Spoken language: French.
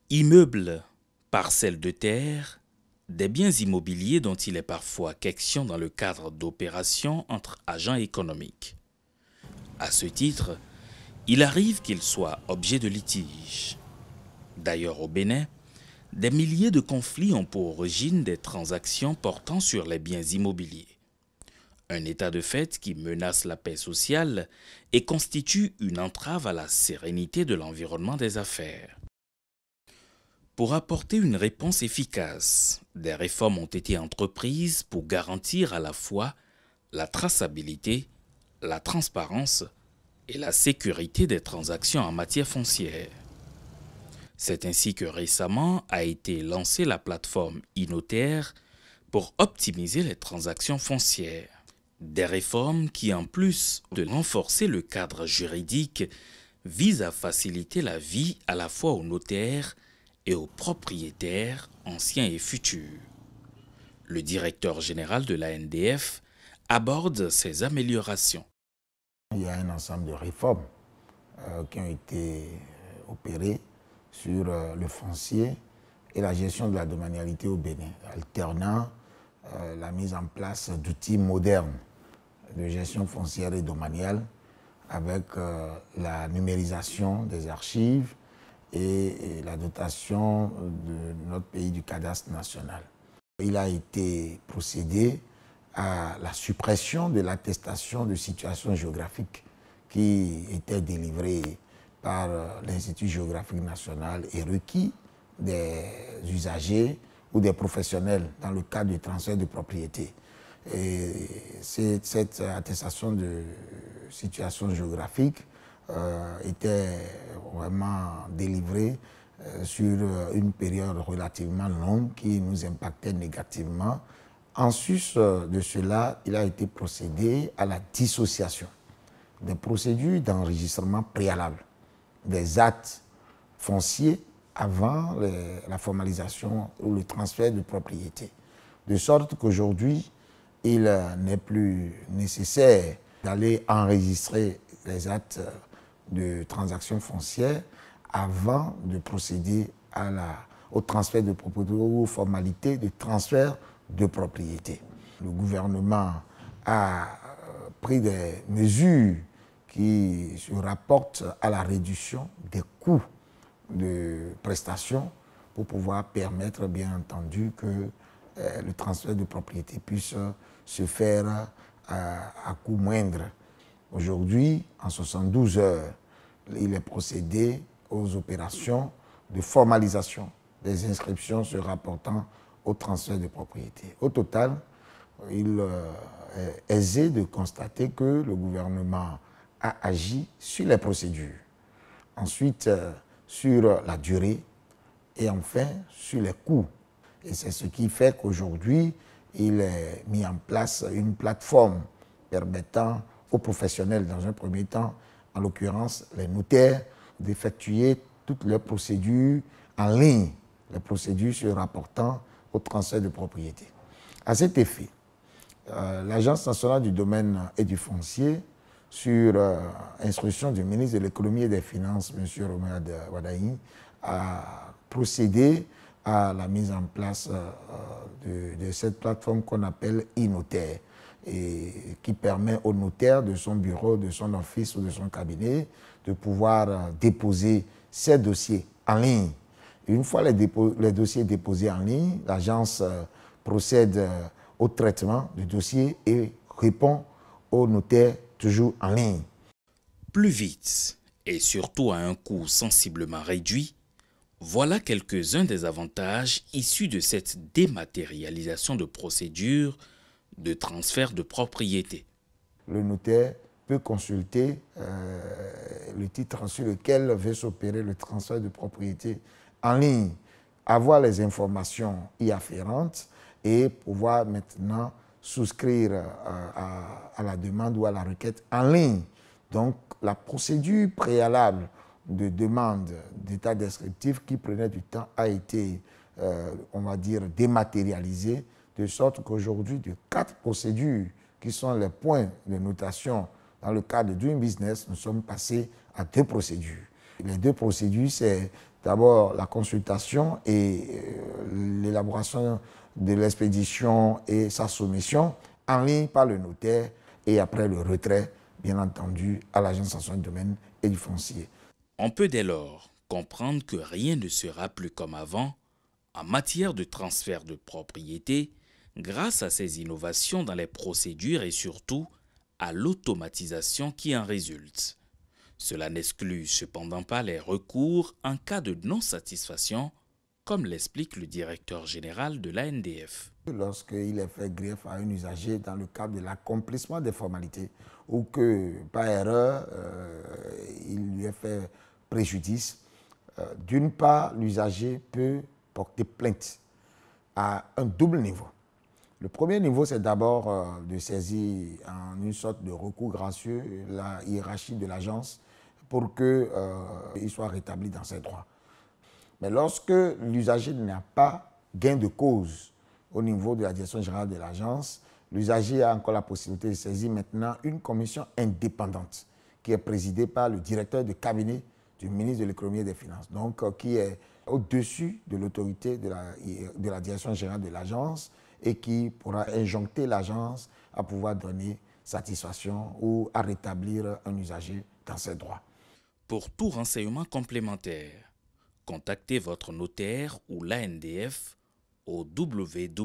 Immeubles, parcelles de terre, des biens immobiliers dont il est parfois question dans le cadre d'opérations entre agents économiques. À ce titre, il arrive qu'ils soient objets de litige. D'ailleurs, au Bénin, des milliers de conflits ont pour origine des transactions portant sur les biens immobiliers. Un état de fait qui menace la paix sociale et constitue une entrave à la sérénité de l'environnement des affaires. Pour apporter une réponse efficace, des réformes ont été entreprises pour garantir à la fois la traçabilité, la transparence et la sécurité des transactions en matière foncière. C'est ainsi que récemment a été lancée la plateforme e-Notaire pour optimiser les transactions foncières. Des réformes qui, en plus de renforcer le cadre juridique, visent à faciliter la vie à la fois aux notaires et aux propriétaires anciens et futurs. Le directeur général de l'ANDF aborde ces améliorations. Il y a un ensemble de réformes qui ont été opérées sur le foncier et la gestion de la domanialité au Bénin, alternant la mise en place d'outils modernes de gestion foncière et domaniale avec la numérisation des archives et la dotation de notre pays du cadastre national. Il a été procédé à la suppression de l'attestation de situation géographique qui était délivrée par l'Institut géographique national et requis des usagers ou des professionnels dans le cadre du transfert de propriété. Et cette attestation de situation géographique était vraiment délivrée sur une période relativement longue qui nous impactait négativement. En sus de cela, il a été procédé à la dissociation des procédures d'enregistrement préalable des actes fonciers avant la formalisation ou le transfert de propriété. De sorte qu'aujourd'hui, il n'est plus nécessaire d'aller enregistrer les actes de transactions foncières avant de procéder au transfert de propriété ou aux formalités de transfert de propriété. Le gouvernement a pris des mesures qui se rapportent à la réduction des coûts de prestations pour pouvoir permettre, bien entendu, que le transfert de propriété puisse se faire à coût moindre. Aujourd'hui, en 72 heures, il est procédé aux opérations de formalisation des inscriptions se rapportant au transfert de propriété. Au total, il est aisé de constater que le gouvernement a agi sur les procédures, ensuite sur la durée et enfin sur les coûts. Et c'est ce qui fait qu'aujourd'hui, il est mis en place une plateforme permettant aux professionnels, dans un premier temps, en l'occurrence les notaires, d'effectuer toutes leurs procédures en ligne, les procédures se rapportant au transfert de propriété. À cet effet, l'Agence nationale du domaine et du foncier, sur instruction du ministre de l'économie et des finances, M. Romad Wadaï, a procédé à la mise en place de cette plateforme qu'on appelle e-Notaire, et qui permet au notaire de son bureau, de son office ou de son cabinet de pouvoir déposer ses dossiers en ligne. Une fois les dossiers déposés en ligne, l'agence procède au traitement du dossier et répond au notaire toujours en ligne. Plus vite et surtout à un coût sensiblement réduit, voilà quelques-uns des avantages issus de cette dématérialisation de procédures de transfert de propriété. Le notaire peut consulter le titre sur lequel veut s'opérer le transfert de propriété en ligne, avoir les informations y afférentes et pouvoir maintenant souscrire à la demande ou à la requête en ligne. Donc la procédure préalable de demande d'état descriptif qui prenait du temps a été on va dire, dématérialisé, de sorte qu'aujourd'hui, de 4 procédures qui sont les points de notation dans le cadre de Doing Business, nous sommes passés à 2 procédures. Les 2 procédures, c'est d'abord la consultation et l'élaboration de l'expédition et sa soumission en ligne par le notaire et après le retrait, bien entendu, à l'Agence nationale du domaine et du foncier. On peut dès lors comprendre que rien ne sera plus comme avant en matière de transfert de propriété grâce à ces innovations dans les procédures et surtout à l'automatisation qui en résulte. Cela n'exclut cependant pas les recours en cas de non-satisfaction, comme l'explique le directeur général de l'ANDF. Lorsqu'il est fait grief à un usager dans le cadre de l'accomplissement des formalités ou que, par erreur, il lui est fait préjudice, d'une part, l'usager peut porter plainte à un double niveau. Le premier niveau, c'est d'abord de saisir en une sorte de recours gracieux la hiérarchie de l'agence pour qu'il soit rétabli dans ses droits. Mais lorsque l'usager n'a pas gain de cause au niveau de la direction générale de l'agence, l'usager a encore la possibilité de saisir maintenant une commission indépendante qui est présidée par le directeur de cabinet du ministre de l'économie et des finances, donc qui est au-dessus de l'autorité de la direction générale de l'agence et qui pourra injoncter l'agence à pouvoir donner satisfaction ou à rétablir un usager dans ses droits. Pour tout renseignement complémentaire, contactez votre notaire ou l'ANDF au www.andf.bj.